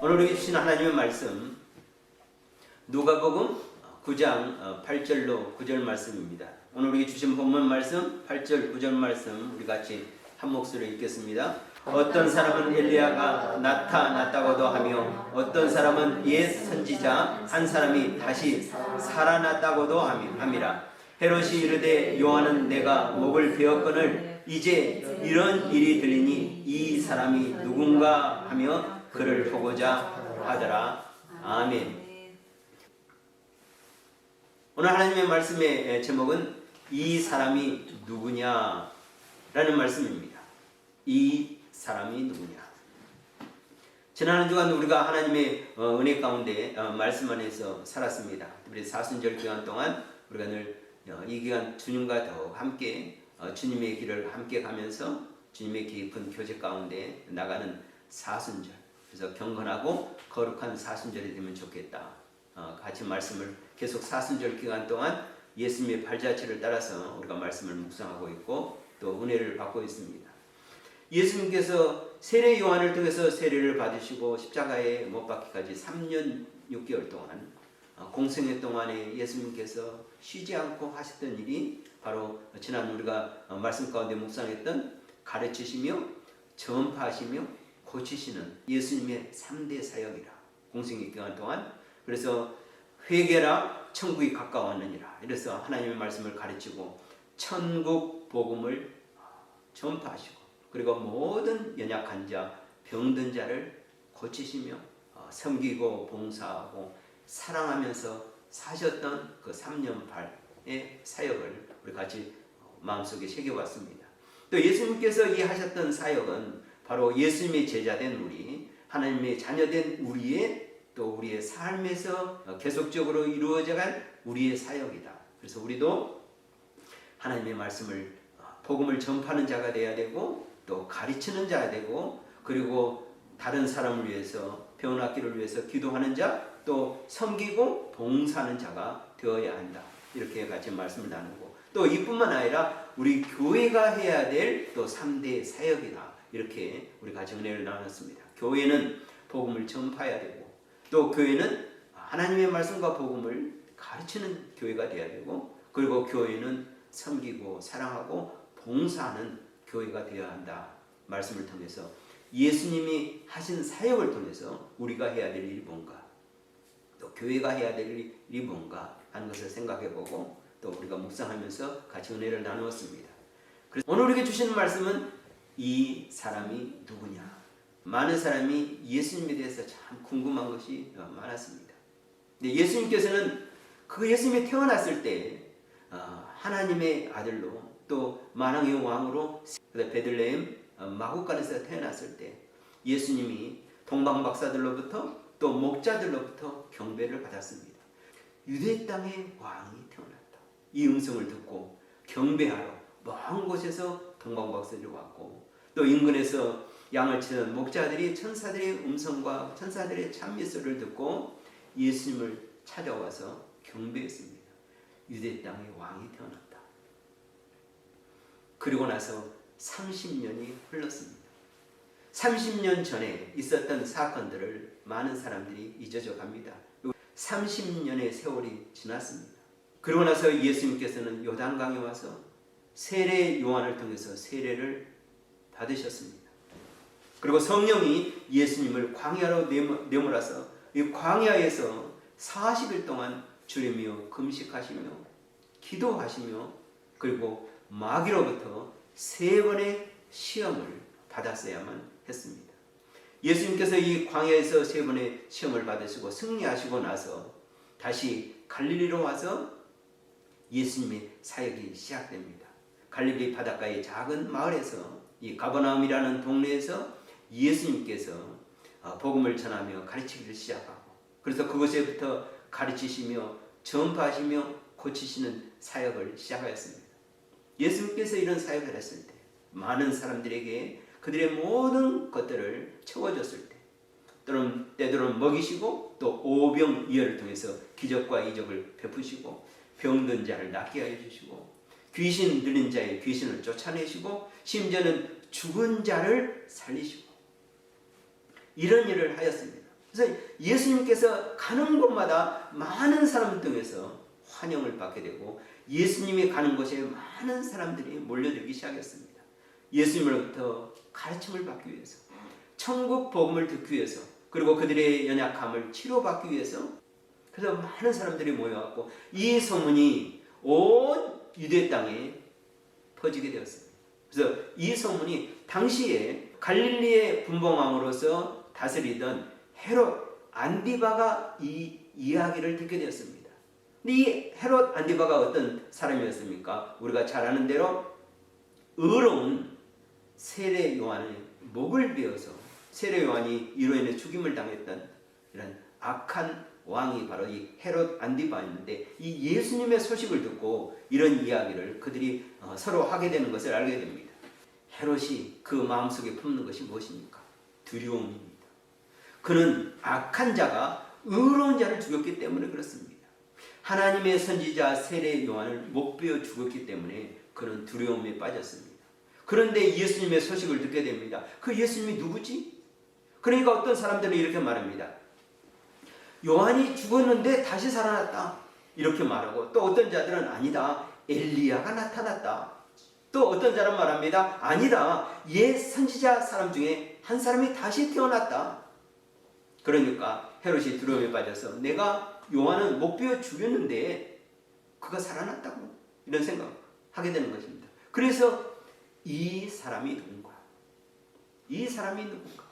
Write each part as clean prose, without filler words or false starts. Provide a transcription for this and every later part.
오늘 우리에게 주신 하나님의 말씀 누가복음 9장 8절로 9절 말씀입니다. 오늘 우리에게 주신 본문 말씀 8절 9절 말씀 우리 같이 한 목소리로 읽겠습니다. 어떤 사람은 엘리야가 나타났다고도 하며 어떤 사람은 옛 선지자 한 사람이 다시 살아났다고도 함이라. 헤롯이 이르되 요한은 내가 목을 베었거늘 이제 이런 일이 들리니 이 사람이 누군가 하며 그를 보고자 하더라. 아멘. 오늘 하나님의 말씀의 제목은 이 사람이 누구냐 라는 말씀입니다. 이 사람이 누구냐. 지난 한 주간 우리가 하나님의 은혜 가운데 말씀 안에서 살았습니다. 특별히 사순절 기간 동안 우리가 늘 이 기간 주님과 더욱 함께 주님의 길을 함께 가면서 주님의 깊은 교제 가운데 나가는 사순절, 그래서 경건하고 거룩한 사순절이 되면 좋겠다. 같이 말씀을 계속 사순절 기간 동안 예수님의 발자취를 따라서 우리가 말씀을 묵상하고 있고 또 은혜를 받고 있습니다. 예수님께서 세례 요한을 통해서 세례를 받으시고 십자가에 못 박기까지 3년 6개월 동안 공생애 동안에 예수님께서 쉬지 않고 하셨던 일이 바로 지난 우리가 말씀 가운데 묵상했던 가르치시며 전파하시며 고치시는 예수님의 3대 사역이라. 공생애 기간 동안 그래서 회개라 천국이 가까웠느니라. 이래서 하나님의 말씀을 가르치고 천국 복음을 전파하시고 그리고 모든 연약한 자 병든 자를 고치시며 섬기고 봉사하고 사랑하면서 사셨던 그 3년 8의 사역을 우리 같이 마음속에 새겨봤습니다. 또 예수님께서 이 하셨던 사역은 바로 예수님의 제자된 우리, 하나님의 자녀된 우리의 삶에서 계속적으로 이루어져갈 우리의 사역이다. 그래서 우리도 하나님의 말씀을 복음을 전파하는 자가 되어야 되고 또 가르치는 자가 되고 그리고 다른 사람을 위해서 병 낫기를 위해서 기도하는 자 또 섬기고 봉사하는 자가 되어야 한다. 이렇게 같이 말씀을 나누고 또 이뿐만 아니라 우리 교회가 해야 될 또 3대 사역이다. 이렇게 우리 같이 은혜를 나눴습니다. 교회는 복음을 전파해야 되고 또 교회는 하나님의 말씀과 복음을 가르치는 교회가 되어야 되고 그리고 교회는 섬기고 사랑하고 봉사하는 교회가 되어야 한다. 말씀을 통해서 예수님이 하신 사역을 통해서 우리가 해야 될 일이 뭔가 또 교회가 해야 될 일이 뭔가 하는 것을 생각해보고 또 우리가 묵상하면서 같이 은혜를 나누었습니다. 그래서 오늘 우리에게 주시는 말씀은 이 사람이 누구냐. 많은 사람이 예수님에 대해서 참 궁금한 것이 많았습니다. 근데 예수님께서는 그 예수님이 태어났을 때 하나님의 아들로 또 만왕의 왕으로 베들레헴 마구간에서 태어났을 때 예수님이 동방박사들로부터 또 목자들로부터 경배를 받았습니다. 유대 땅의 왕이 태어났다. 이 음성을 듣고 경배하러 먼 곳에서 동방박사들이 왔고 또 인근에서 양을 치는 목자들이 천사들의 음성과 천사들의 찬미소를 듣고 예수님을 찾아와서 경배했습니다. 유대 땅의 왕이 태어났다. 그리고 나서 30년이 흘렀습니다. 30년 전에 있었던 사건들을 많은 사람들이 잊어져 갑니다. 30년의 세월이 지났습니다. 그리고 나서 예수님께서는 요단강에 와서 세례 요한을 통해서 세례를 받으셨습니다. 그리고 성령이 예수님을 광야로 내몰아서 이 광야에서 40일 동안 주리며 금식하시며 기도하시며 그리고 마귀로부터 3번의 시험을 받았어야만 했습니다. 예수님께서 이 광야에서 3번의 시험을 받으시고 승리하시고 나서 다시 갈릴리로 와서 예수님의 사역이 시작됩니다. 갈릴리 바닷가의 작은 마을에서 이 가버나움이라는 동네에서 예수님께서 복음을 전하며 가르치기를 시작하고 그래서 그곳에부터 가르치시며 전파하시며 고치시는 사역을 시작하였습니다. 예수님께서 이런 사역을 했을 때 많은 사람들에게 그들의 모든 것들을 채워줬을 때 때로는 먹이시고 또 오병이어를 통해서 기적과 이적을 베푸시고 병든 자를 낫게 하여 주시고 귀신 들린 자의 귀신을 쫓아내시고 심지어는 죽은 자를 살리시고 이런 일을 하였습니다. 그래서 예수님께서 가는 곳마다 많은 사람 등에서 환영을 받게 되고 예수님이 가는 곳에 많은 사람들이 몰려들기 시작했습니다. 예수님으로부터 가르침을 받기 위해서, 천국 복음을 듣기 위해서, 그리고 그들의 연약함을 치료받기 위해서. 그래서 많은 사람들이 모여왔고 이 소문이 온 유대 땅에 퍼지게 되었습니다. 그래서 이 소문이 당시에 갈릴리의 분봉왕으로서 다스리던 헤롯 안디바가 이 이야기를 듣게 되었습니다. 근데 이 헤롯 안디바가 어떤 사람이었습니까? 우리가 잘 아는 대로 의로운 세례 요한의 목을 베어서 세례 요한이 이로 인해 죽임을 당했던 이런 악한 왕이 바로 이 헤롯 안디바였는데, 이 예수님의 소식을 듣고 이런 이야기를 그들이 서로 하게 되는 것을 알게 됩니다. 헤롯이 그 마음속에 품는 것이 무엇입니까? 두려움입니다. 그는 악한 자가 의로운 자를 죽였기 때문에 그렇습니다. 하나님의 선지자 세례 요한을 못 베어 죽였기 때문에 그는 두려움에 빠졌습니다. 그런데 예수님의 소식을 듣게 됩니다. 그 예수님이 누구지? 그러니까 어떤 사람들은 이렇게 말합니다. 요한이 죽었는데 다시 살아났다, 이렇게 말하고, 또 어떤 자들은 아니다, 엘리야가 나타났다. 또 어떤 사람은 말합니다. 아니다, 옛 선지자 사람 중에 한 사람이 다시 태어났다. 그러니까 헤롯이 두려움에 빠져서 내가 요한은 못 베어 죽였는데 그가 살아났다고, 이런 생각하게 되는 것입니다. 그래서 이 사람이 누군가? 이 사람이 누군가?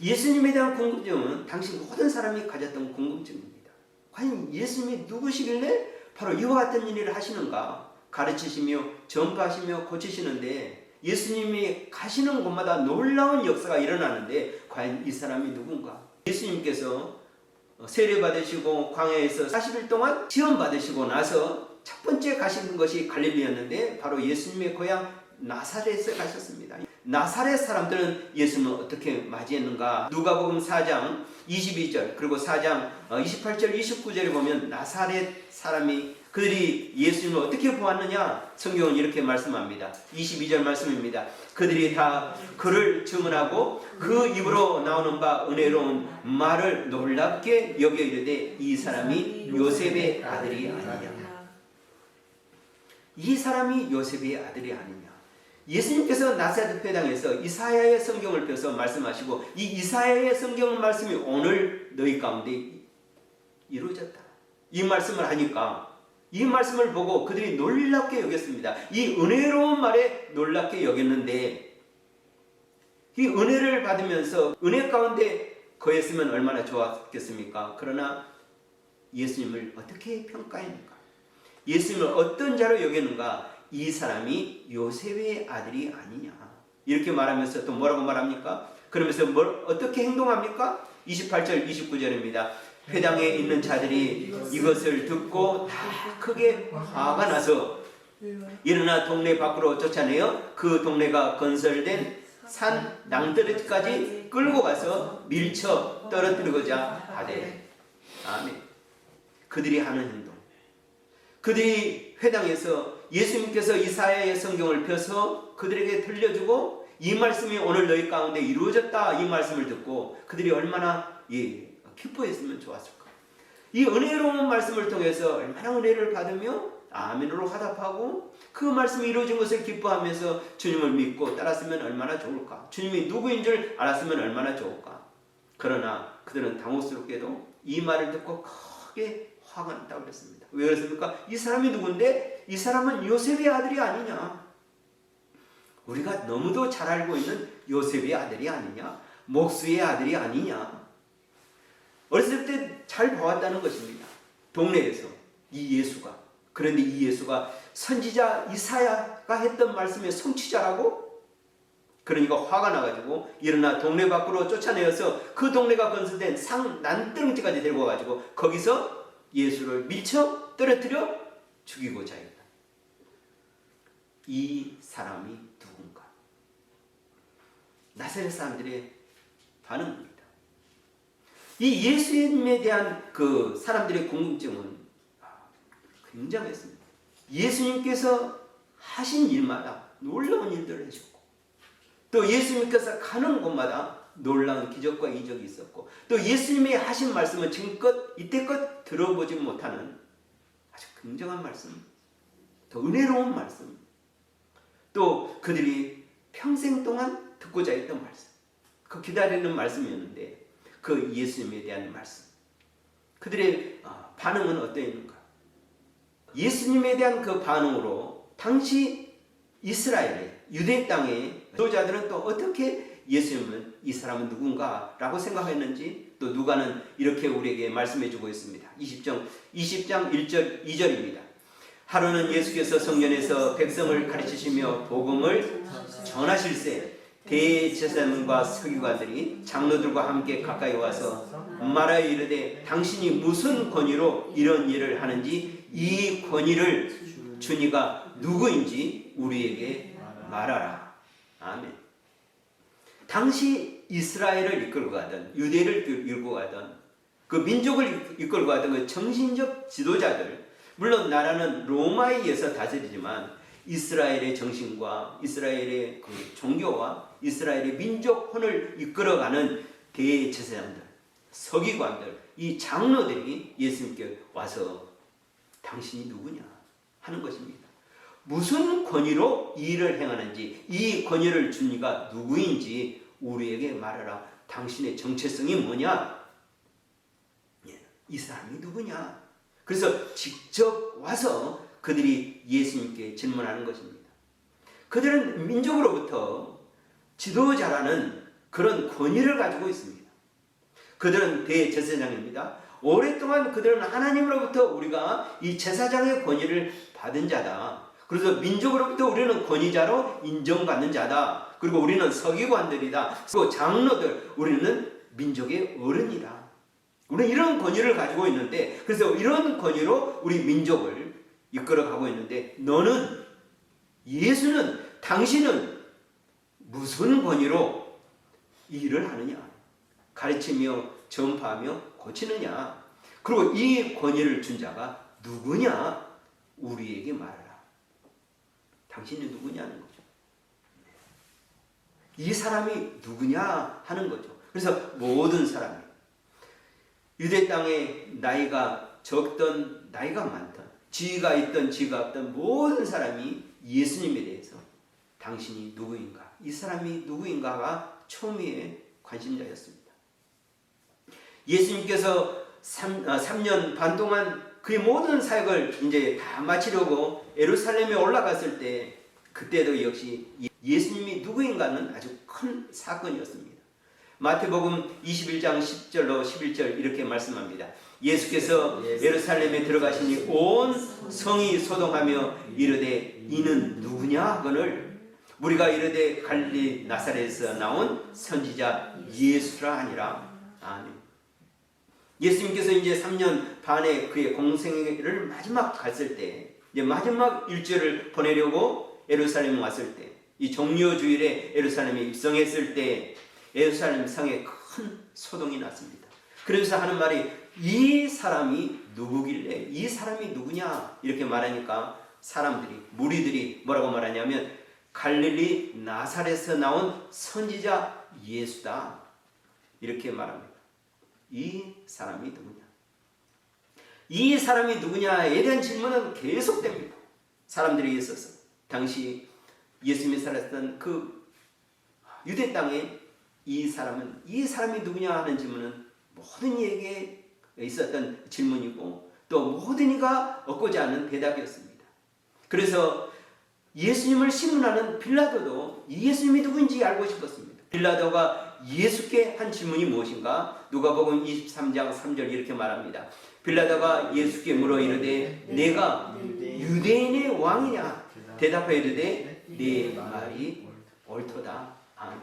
예수님에 대한 궁금증은 당시 모든 사람이 가졌던 궁금증입니다. 과연 예수님이 누구시길래 바로 이와 같은 일을 하시는가? 가르치시며 전파하시며 고치시는데 예수님이 가시는 곳마다 놀라운 역사가 일어나는데 과연 이 사람이 누군가? 예수님께서 세례 받으시고 광야에서 40일 동안 시험 받으시고 나서 첫 번째 가신 것이 갈릴리였는데 바로 예수님의 고향 나사렛에 가셨습니다. 나사렛 사람들은 예수님을 어떻게 맞이했는가? 누가복음 4장 22절 그리고 4장 28절 29절에 보면 나사렛 사람이 그들이 예수님을 어떻게 보았느냐? 성경은 이렇게 말씀합니다. 22절 말씀입니다. 그들이 다 그를 증언하고 그 입으로 나오는 바 은혜로운 말을 놀랍게 여겨 이르되 이 사람이 요셉의 아들이 아니냐. 이 사람이 요셉의 아들이 아니냐. 예수님께서 나사렛 회당에서 이사야의 성경을 펴서 말씀하시고 이 이사야의 성경 말씀이 오늘 너희 가운데 이루어졌다. 이 말씀을 하니까 이 말씀을 보고 그들이 놀랍게 여겼습니다. 이 은혜로운 말에 놀랍게 여겼는데 이 은혜를 받으면서 은혜 가운데 거했으면 얼마나 좋았겠습니까? 그러나 예수님을 어떻게 평가했는가? 예수님을 어떤 자로 여겼는가? 이 사람이 요셉의 아들이 아니냐. 이렇게 말하면서 또 뭐라고 말합니까? 그러면서 어떻게 행동합니까? 28절 29절입니다. 회당에 있는 자들이 이것을 듣고 다 크게 화가 나서 일어나 동네 밖으로 쫓아내어 그 동네가 건설된 산 낭떠러지까지 끌고 가서 밀쳐 떨어뜨리고자 하되. 아멘. 그들이 하는 행동, 그들이 회당에서 예수님께서 이사야의 성경을 펴서 그들에게 들려주고 이 말씀이 오늘 너희 가운데 이루어졌다, 이 말씀을 듣고 그들이 얼마나 기뻐했으면 좋았을까. 이 은혜로운 말씀을 통해서 얼마나 은혜를 받으며 아멘으로 화답하고 그 말씀이 이루어진 것을 기뻐하면서 주님을 믿고 따랐으면 얼마나 좋을까. 주님이 누구인 줄 알았으면 얼마나 좋을까. 그러나 그들은 당혹스럽게도 이 말을 듣고 크게 화가 났다고 그랬습니다. 왜 그랬습니까? 이 사람이 누군데? 이 사람은 요셉의 아들이 아니냐. 우리가 너무도 잘 알고 있는 요셉의 아들이 아니냐, 목수의 아들이 아니냐. 어렸을 때 잘 봐왔다는 것입니다. 동네에서 이 예수가. 그런데 이 예수가 선지자 이사야가 했던 말씀의 성취자라고? 그러니까 화가 나가지고 일어나 동네 밖으로 쫓아내어서 그 동네가 건설된 상 난떠렁지까지 데리고 가지고 거기서 예수를 밀쳐 떨어뜨려 죽이고자 했다. 이 사람이 누군가? 나사렛 사람들의 반응입니다. 이 예수님에 대한 그 사람들의 궁금증은 굉장했습니다. 예수님께서 하신 일마다 놀라운 일들을 해주고 또 예수님께서 가는 곳마다 놀라운 기적과 이적이 있었고 또 예수님이 하신 말씀은 지금껏 이때껏 들어보지 못하는 아주 굉장한 말씀, 더 은혜로운 말씀, 또 그들이 평생 동안 듣고자 했던 말씀, 그 기다리는 말씀이었는데 그 예수님에 대한 말씀, 그들의 반응은 어떠했는가? 예수님에 대한 그 반응으로 당시 이스라엘의 유대 땅의 지도자들은 또 어떻게 예수님은 이 사람은 누군가 라고 생각했는지 또 누가는 이렇게 우리에게 말씀해 주고 있습니다. 20장 1절 2절입니다. 하루는 예수께서 성전에서 백성을 가르치시며 복음을 전하실세 대제사장과 서기관들이 장로들과 함께 가까이 와서 말하여 이르되 당신이 무슨 권위로 이런 일을 하는지 이 권위를 주니가 누구인지 우리에게 말하라. 아멘. 당시 이스라엘을 이끌고 가던 유대를 이끌고 가던 그 민족을 이끌고 가던 그 정신적 지도자들, 물론 나라는 로마에 의해서 다스리지만 이스라엘의 정신과 이스라엘의 그 종교와 이스라엘의 민족혼을 이끌어가는 대제사장들, 서기관들, 이 장로들이 예수님께 와서 당신이 누구냐 하는 것입니다. 무슨 권위로 이 일을 행하는지 이 권위를 준 이가 누구인지 우리에게 말하라. 당신의 정체성이 뭐냐? 이 사람이 누구냐? 그래서 직접 와서 그들이 예수님께 질문하는 것입니다. 그들은 민족으로부터 지도자라는 그런 권위를 가지고 있습니다. 그들은 대제사장입니다. 오랫동안 그들은 하나님으로부터 우리가 이 제사장의 권위를 받은 자다. 그래서 민족으로부터 우리는 권위자로 인정받는 자다. 그리고 우리는 서기관들이다. 그리고 장로들, 우리는 민족의 어른이다. 우리는 이런 권위를 가지고 있는데, 그래서 이런 권위로 우리 민족을 이끌어가고 있는데, 너는, 예수는, 당신은 무슨 권위로 이 일을 하느냐? 가르치며 전파하며 고치느냐? 그리고 이 권위를 준 자가 누구냐? 우리에게 말하라. 당신이 누구냐는 거죠. 이 사람이 누구냐 하는 거죠. 그래서 모든 사람이 유대 땅에 나이가 적던 나이가 많던 지위가 있던 지위가 없던 모든 사람이 예수님에 대해서 당신이 누구인가, 이 사람이 누구인가가 초미의 관심자였습니다. 예수님께서 3년 반 동안 그의 모든 사역을 이제 다 마치려고 예루살렘에 올라갔을 때, 그때도 역시 예수님이 누구인가는 아주 큰 사건이었습니다. 마태복음 21장 10절로 11절 이렇게 말씀합니다. 예수께서 예루살렘에 들어가시니 온 성이 소동하며 이르되 이는 누구냐 하거늘 우리가 이르되 갈릴리 나사렛에서 나온 선지자 예수라 하니라. 아멘. 예수님께서 이제 3년 반의 그의 공생애를 마지막 갔을 때, 이제 마지막 일주일을 보내려고 예루살렘 왔을 때, 이 종려주일에 예루살렘에 입성했을 때 예루살렘 성에 큰 소동이 났습니다. 그래서 하는 말이 이 사람이 누구길래, 이 사람이 누구냐 이렇게 말하니까 사람들이, 무리들이 뭐라고 말하냐면 갈릴리 나사렛에서 나온 선지자 예수다 이렇게 말합니다. 이 사람이 누구냐? 이 사람이 누구냐에 대한 질문은 계속됩니다. 사람들이 있어서 당시 예수님이 살았던 그 유대 땅에 이 사람이 누구냐 하는 질문은 모든 이에게 있었던 질문이고 또 모든 이가 얻고자 하는 대답이었습니다. 그래서 예수님을 신문하는 빌라도도 이 예수님이 누구인지 알고 싶었습니다. 빌라도가 예수께 한 질문이 무엇인가? 누가복음 23장 3절 이렇게 말합니다. 빌라도가 예수께 물어 이르되 내가 유대인의 왕이냐? 대답하여 이르되 네 말이 옳도다. 아멘.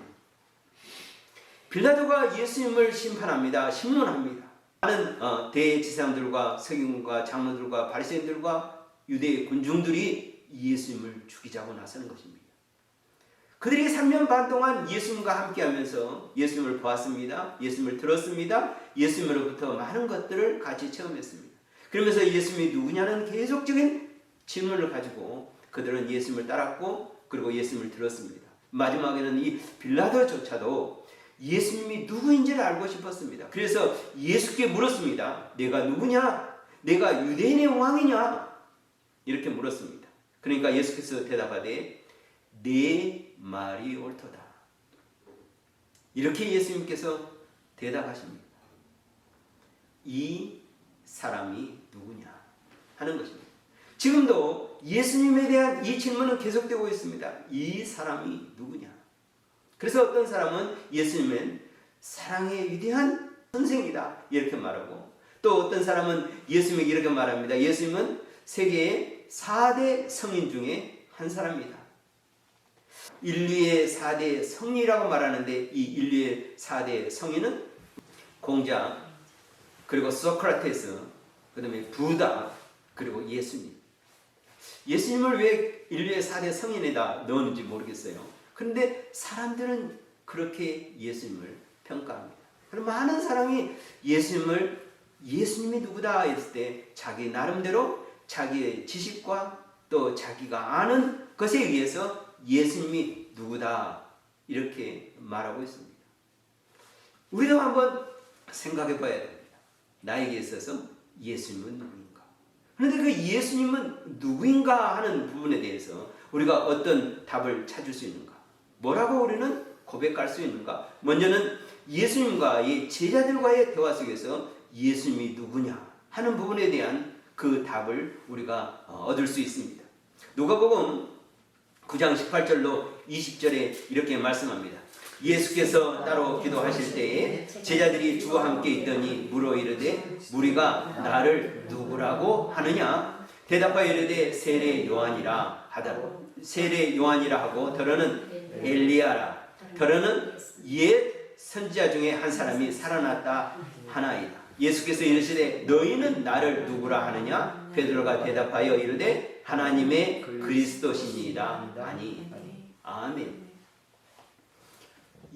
빌라도가 예수님을 심판합니다. 신문합니다. 많은 대제사장들과 서기관과 장로들과 바리새인들과 유대의 군중들이 예수님을 죽이자고 나서는 것입니다. 그들이 3년 반 동안 예수님과 함께하면서 예수님을 보았습니다. 예수님을 들었습니다. 예수님으로부터 많은 것들을 같이 체험했습니다. 그러면서 예수님이 누구냐는 계속적인 질문을 가지고 그들은 예수님을 따랐고 그리고 예수님을 들었습니다. 마지막에는 이 빌라도조차도 예수님이 누구인지를 알고 싶었습니다. 그래서 예수께 물었습니다. 내가 누구냐? 내가 유대인의 왕이냐? 이렇게 물었습니다. 그러니까 예수께서 대답하되 내 말이 옳도다. 이렇게 예수님께서 대답하십니다. 이 사람이 누구냐 하는 것입니다. 지금도 예수님에 대한 이 질문은 계속되고 있습니다. 이 사람이 누구냐? 그래서 어떤 사람은 예수님은 사랑의 위대한 선생이다 이렇게 말하고, 또 어떤 사람은 예수님에게 이렇게 말합니다. 예수님은 세계의 4대 성인 중에 한 사람이다. 인류의 4대 성이라고 말하는데, 이 인류의 4대 성인은 공자, 그리고 소크라테스, 그 다음에 부다, 그리고 예수님. 예수님을 왜 인류의 4대 성인에다 넣었는지 모르겠어요. 그런데 사람들은 그렇게 예수님을 평가합니다. 그럼 많은 사람이 예수님이 누구다 했을 때 자기 나름대로 자기의 지식과 또 자기가 아는 것에 의해서 예수님이 누구다 이렇게 말하고 있습니다. 우리도 한번 생각해 봐야 됩니다. 나에게 있어서 예수님은 누구인가? 그런데 그 예수님은 누구인가 하는 부분에 대해서 우리가 어떤 답을 찾을 수 있는가? 뭐라고 우리는 고백할 수 있는가? 먼저는 예수님과의 제자들과의 대화 속에서 예수님이 누구냐 하는 부분에 대한 그 답을 우리가 얻을 수 있습니다. 누가복음 9장 18절로 20절에 이렇게 말씀합니다. 예수께서 따로 기도하실 때에 제자들이 주와 함께 있더니 물어 이르되 무리가 나를 누구라고 하느냐? 대답하여 이르되 세례 요한이라 하더라. 세례 요한이라 하고 더러는 엘리야라, 더러는 옛 선지자 중에 한 사람이 살아났다 하나이다. 예수께서 이르시되 너희는 나를 누구라 하느냐? 베드로가 대답하여 이르되 하나님의 그리스도시니이다 하니. 아멘.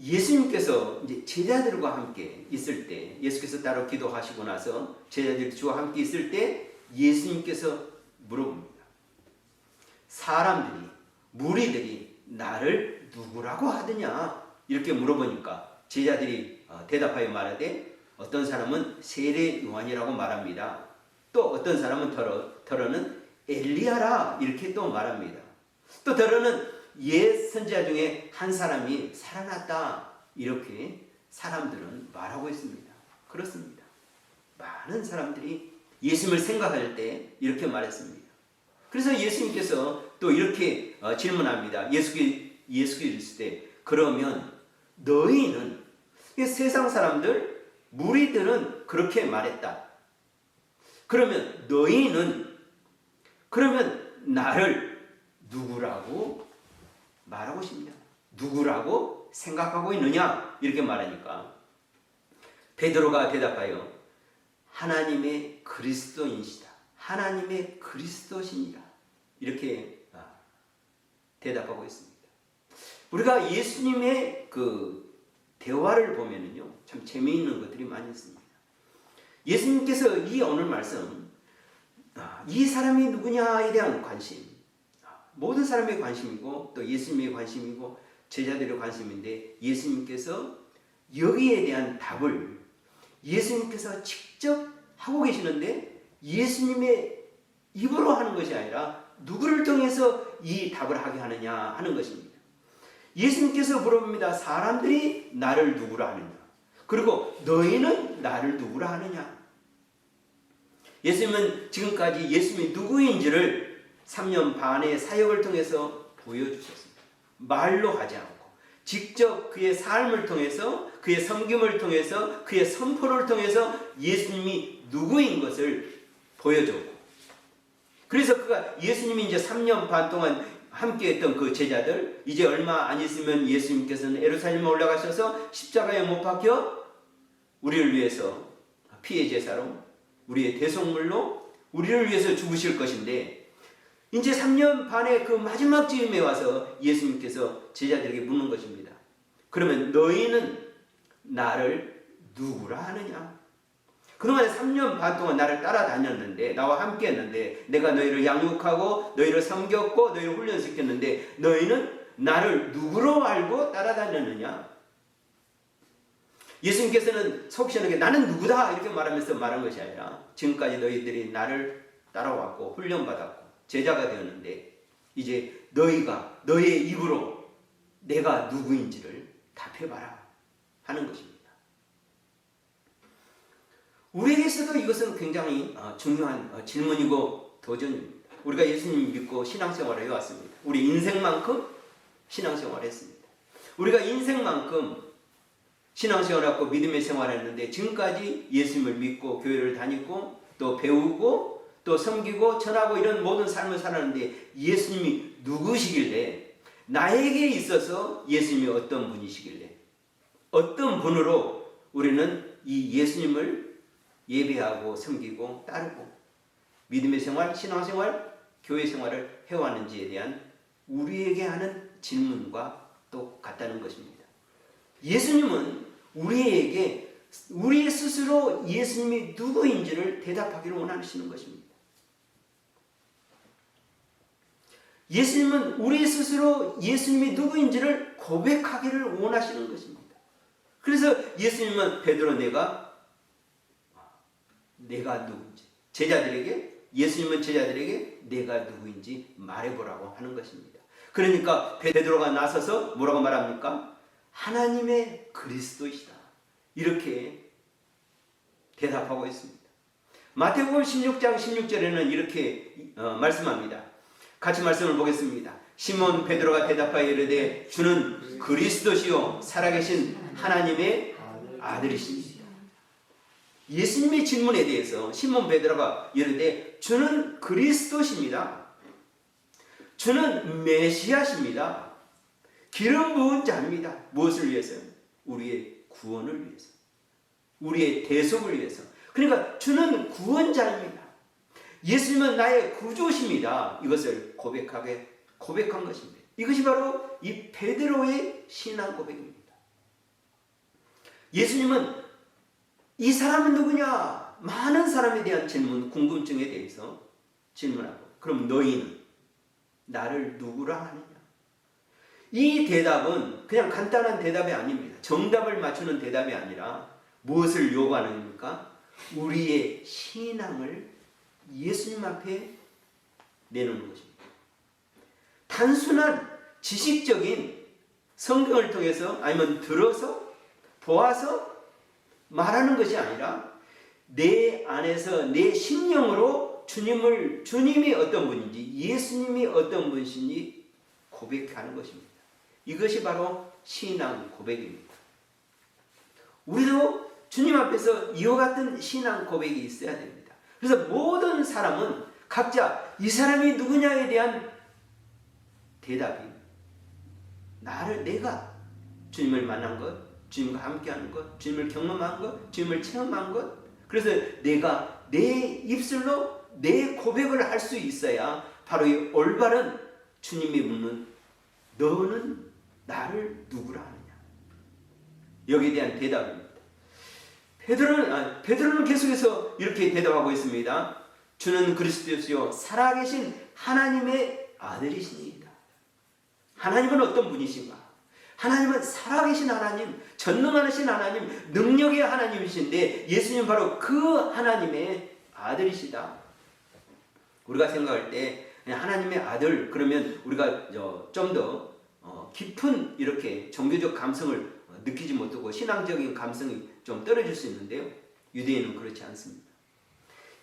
예수님께서 이제 제자들과 함께 있을 때, 예수께서 따로 기도하시고 나서 제자들이 주와 함께 있을 때 예수님께서 물어봅니다. 사람들이, 무리들이 나를 누구라고 하느냐? 이렇게 물어보니까 제자들이 대답하여 말하되 어떤 사람은 세례 요한이라고 말합니다. 또 어떤 사람은 더러는 엘리야라 이렇게 또 말합니다. 또 더러는 옛 선지자 중에 한 사람이 살아났다 이렇게 사람들은 말하고 있습니다. 그렇습니다. 많은 사람들이 예수님을 생각할 때 이렇게 말했습니다. 그래서 예수님께서 또 이렇게 질문합니다. 예수께서 이르실 때 그러면 너희는, 세상 사람들 무리들은 그렇게 말했다. 그러면 너희는 그러면 나를 누구라고 말하고 싶냐? 누구라고 생각하고 있느냐? 이렇게 말하니까 베드로가 대답하여 하나님의 그리스도이시다. 하나님의 그리스도시니라. 이렇게 대답하고 있습니다. 우리가 예수님의 그 대화를 보면은요, 참 재미있는 것들이 많이 있습니다. 예수님께서 이 오늘 말씀, 이 사람이 누구냐에 대한 관심, 모든 사람의 관심이고 또 예수님의 관심이고 제자들의 관심인데, 예수님께서 여기에 대한 답을 예수님께서 직접 하고 계시는데 예수님의 입으로 하는 것이 아니라 누구를 통해서 이 답을 하게 하느냐 하는 것입니다. 예수님께서 물어봅니다. 사람들이 나를 누구라 하느냐? 그리고 너희는 나를 누구라 하느냐? 예수님은 지금까지 예수님이 누구인지를 3년 반의 사역을 통해서 보여주셨습니다. 말로 하지 않고 직접 그의 삶을 통해서, 그의 섬김을 통해서, 그의 선포를 통해서 예수님이 누구인 것을 보여줬고, 그래서 예수님이 이제 3년 반 동안 함께 했던 그 제자들, 이제 얼마 안 있으면 예수님께서는 예루살렘에 올라가셔서 십자가에 못 박혀 우리를 위해서 피의 제사로, 우리의 대속물로 우리를 위해서 죽으실 것인데, 이제 3년 반의 그 마지막 즈음에 와서 예수님께서 제자들에게 묻는 것입니다. 그러면 너희는 나를 누구라 하느냐? 그동안 3년 반 동안 나를 따라다녔는데, 나와 함께 했는데, 내가 너희를 양육하고 너희를 섬겼고 너희를 훈련시켰는데 너희는 나를 누구로 알고 따라다녔느냐? 예수님께서는 속 시원하게 나는 누구다 이렇게 말하면서 말한 것이 아니라 지금까지 너희들이 나를 따라왔고 훈련받았고 제자가 되었는데 이제 너희가 너의 입으로 내가 누구인지를 답해봐라 하는 것입니다. 우리에게서도 이것은 굉장히 중요한 질문이고 도전입니다. 우리가 예수님 믿고 신앙생활을 해왔습니다. 우리 인생만큼 신앙생활을 했습니다. 우리가 인생만큼 신앙생활하고 믿음의 생활을 했는데 지금까지 예수님을 믿고 교회를 다니고 또 배우고 또 섬기고 전하고 이런 모든 삶을 살았는데 예수님이 누구시길래 나에게 있어서 예수님이 어떤 분이시길래 어떤 분으로 우리는 이 예수님을 예배하고 섬기고 따르고 믿음의 생활, 신앙생활, 교회 생활을 해왔는지에 대한 우리에게 하는 질문과 똑같다는 것입니다. 예수님은 우리에게 우리 스스로 예수님이 누구인지를 대답하기를 원하시는 것입니다. 예수님은 우리 스스로 예수님이 누구인지를 고백하기를 원하시는 것입니다. 그래서 예수님은 베드로 내가 누구인지 예수님은 제자들에게 내가 누구인지 말해보라고 하는 것입니다. 그러니까 베드로가 나서서 뭐라고 말합니까? 하나님의 그리스도이시다. 이렇게 대답하고 있습니다. 마태복음 16장 16절에는 이렇게 말씀합니다. 같이 말씀을 보겠습니다. 시몬 베드로가 대답하여 이르되 주는 그리스도시요 살아계신 하나님의 아들이십니다. 예수님의 질문에 대해서 시몬 베드로가 이르되 주는 그리스도십니다. 주는 메시아십니다. 기름 부은 자입니다. 무엇을 위해서요? 우리의 구원을 위해서. 우리의 대속을 위해서. 그러니까 주는 구원자입니다. 예수님은 나의 구주십니다. 이것을 고백한 것입니다. 이것이 바로 이 베드로의 신앙 고백입니다. 예수님은 이 사람은 누구냐? 많은 사람에 대한 질문, 궁금증에 대해서 질문하고 그럼 너희는 나를 누구라 하느냐? 이 대답은 그냥 간단한 대답이 아닙니다. 정답을 맞추는 대답이 아니라 무엇을 요구하는 겁니까? 우리의 신앙을 예수님 앞에 내놓는 것입니다. 단순한 지식적인 성경을 통해서 아니면 들어서 보아서 말하는 것이 아니라 내 안에서 내 심령으로 주님이 어떤 분인지 예수님이 어떤 분이신지 고백하는 것입니다. 이것이 바로 신앙 고백입니다. 우리도 주님 앞에서 이와 같은 신앙 고백이 있어야 됩니다. 그래서 모든 사람은 각자 이 사람이 누구냐에 대한 대답이 내가 주님을 만난 것, 주님과 함께하는 것, 주님을 경험한 것, 주님을 체험한 것. 그래서 내가 내 입술로 내 고백을 할 수 있어야 바로 이 올바른 주님이 묻는 너는 나를 누구라 하느냐. 여기에 대한 대답입니다. 베드로는 계속해서 이렇게 대답하고 있습니다. 주는 그리스도시요 살아계신 하나님의 아들이십니다. 하나님은 어떤 분이신가? 하나님은 살아계신 하나님, 전능하신 하나님, 능력의 하나님이신데 예수님은 바로 그 하나님의 아들이시다. 우리가 생각할 때 하나님의 아들 그러면 우리가 좀 더 깊은 이렇게 종교적 감성을 느끼지 못하고 신앙적인 감성이 좀 떨어질 수 있는데요. 유대인은 그렇지 않습니다.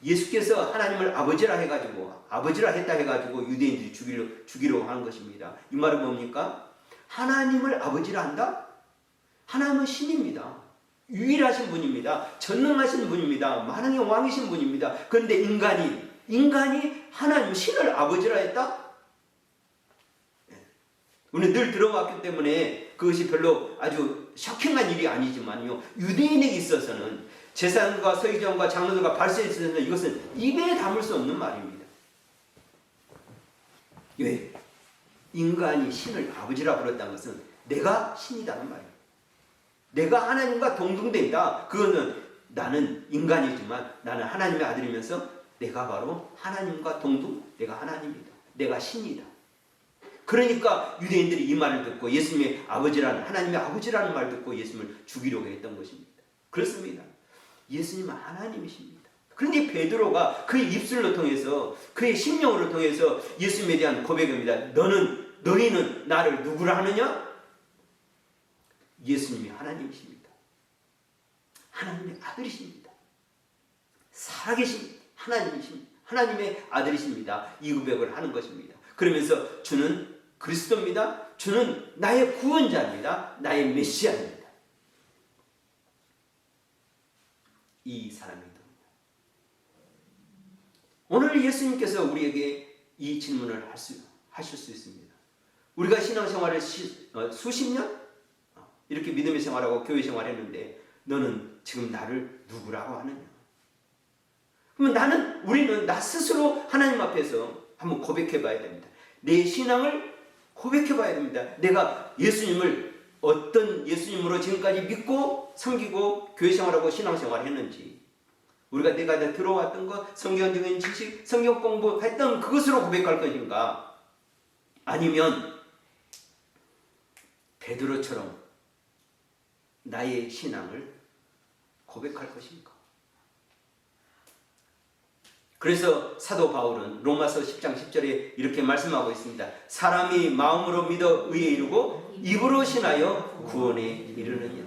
예수께서 하나님을 아버지라 했다 해가지고 유대인들이 죽이려고 하는 것입니다. 이 말은 뭡니까? 하나님을 아버지라 한다? 하나님은 신입니다. 유일하신 분입니다. 전능하신 분입니다. 만왕의 왕이신 분입니다. 그런데 인간이 하나님 신을 아버지라 했다? 우리는 늘 들어왔기 때문에 그것이 별로 아주 쇼킹한 일이 아니지만요. 유대인에게 있어서는 제사장과 서기관과 장로들과 발세에 있어서는 이것은 입에 담을 수 없는 말입니다. 왜? 인간이 신을 아버지라 불렀다는 것은 내가 신이라는 말이에요. 내가 하나님과 동등된다. 그거는 나는 인간이지만 나는 하나님의 아들이면서 내가 바로 하나님과 동등, 내가 하나님이다. 내가 신이다. 그러니까 유대인들이 이 말을 듣고 예수님의 아버지라는, 하나님의 아버지라는 말 듣고 예수님을 죽이려고 했던 것입니다. 그렇습니다. 예수님은 하나님이십니다. 그런데 베드로가 그의 입술로 통해서, 그의 심령으로 통해서 예수님에 대한 고백입니다. 너희는 나를 누구라 하느냐? 예수님이 하나님이십니다. 하나님의 아들이십니다. 살아계신 하나님이십니다. 하나님의 아들이십니다. 이 고백을 하는 것입니다. 그러면서 주는 그리스도입니다. 주는 나의 구원자입니다. 나의 메시아입니다. 이 사람이 누구냐? 오늘 예수님께서 우리에게 이 질문을 하실 수 있습니다. 우리가 신앙생활을 수십 년 이렇게 믿음의 생활하고 교회 생활했는데 너는 지금 나를 누구라고 하느냐? 그러면 우리는 나 스스로 하나님 앞에서 한번 고백해 봐야 됩니다. 내 신앙을 고백해 봐야 됩니다. 내가 예수님을 어떤 예수님으로 지금까지 믿고 섬기고 교회 생활하고 신앙 생활했는지, 내가 들어왔던 것, 성경적인 지식, 성경 공부했던 그것으로 고백할 것인가? 아니면 베드로처럼 나의 신앙을 고백할 것인가? 그래서 사도 바울은 로마서 10장 10절에 이렇게 말씀하고 있습니다. 사람이 마음으로 믿어 의에 이르고 입으로 신하여 구원에 이르느니라.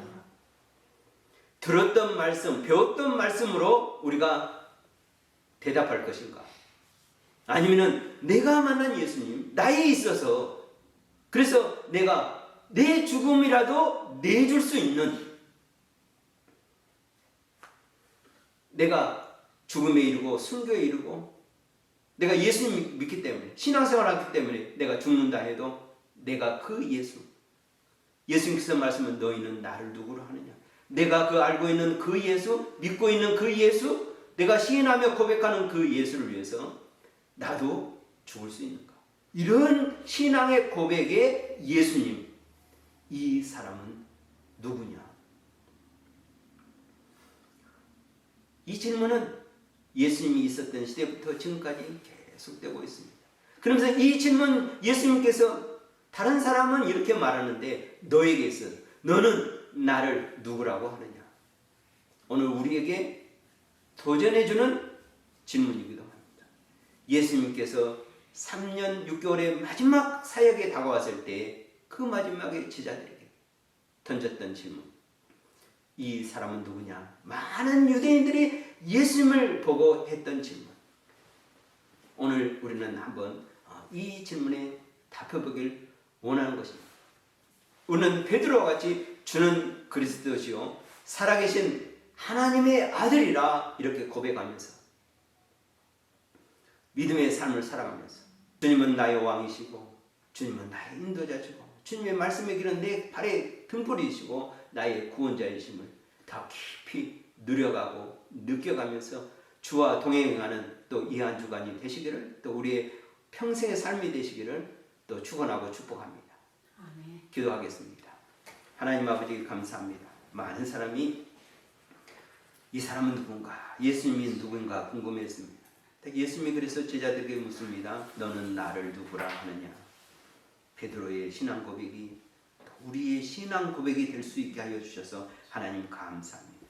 들었던 말씀, 배웠던 말씀으로 우리가 대답할 것인가? 아니면은 내가 만난 예수님, 나에 있어서, 그래서 내가 내 죽음이라도 내줄 수 있는, 내가 죽음에 이르고 순교에 이르고, 내가 예수님 믿기 때문에, 신앙생활하기 때문에 내가 죽는다 해도 내가 그 예수님께서 말씀은 너희는 나를 누구로 하느냐? 내가 알고 있는 그 예수, 믿고 있는 그 예수, 내가 시인하며 고백하는 그 예수를 위해서 나도 죽을 수 있는가? 이런 신앙의 고백의 예수님, 이 사람은 누구냐? 이 질문은 예수님이 있었던 시대부터 지금까지 계속되고 있습니다. 그러면서 이 질문, 예수님께서 다른 사람은 이렇게 말하는데 너에게 있어 너는 나를 누구라고 하느냐? 오늘 우리에게 도전해주는 질문이기도 합니다. 예수님께서 3년 6개월의 마지막 사역에 다가왔을 때 그 마지막에 제자들에게 던졌던 질문, 이 사람은 누구냐? 많은 유대인들이 예수님을 보고 했던 질문. 오늘 우리는 한번 이 질문에 답해보길 원하는 것입니다. 우리는 베드로와 같이 주는 그리스도시요 살아계신 하나님의 아들이라 이렇게 고백하면서 믿음의 삶을 살아가면서 주님은 나의 왕이시고 주님은 나의 인도자시고 주님의 말씀의 길은 내 발의 등불이시고 나의 구원자이심을 더 깊이 누려가고 느껴가면서 주와 동행하는 또 이 한 주간이 되시기를, 또 우리의 평생의 삶이 되시기를 또 축원하고 축복합니다. 아멘. 기도하겠습니다. 하나님 아버지 감사합니다. 많은 사람이 이 사람은 누군가, 예수님이 누군가 궁금했습니다. 예수님이 그래서 제자들에게 묻습니다. 너는 나를 누구라 하느냐? 베드로의 신앙 고백이 우리의 신앙 고백이 될 수 있게 하여 주셔서 하나님 감사합니다.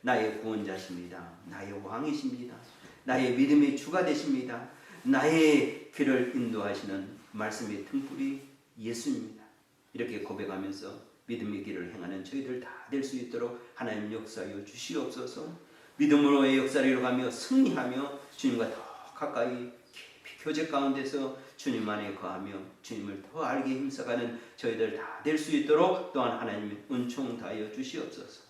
나의 구원자십니다. 나의 왕이십니다. 나의 믿음의 주가 되십니다. 나의 길을 인도하시는 말씀의 등불이 예수입니다. 이렇게 고백하면서 믿음의 길을 행하는 저희들 다 될 수 있도록 하나님 역사하여 주시옵소서. 믿음으로의 역사를 이뤄가며 승리하며 주님과 더 가까이 깊이 교제 가운데서 주님 안에 거하며 주님을 더 알게 힘써가는 저희들 다 될 수 있도록 또한 하나님의 은총 다하여 주시옵소서.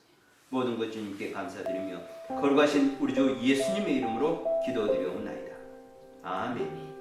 모든 것 주님께 감사드리며 거룩하신 우리 주 예수님의 이름으로 기도드리옵나이다. 아멘.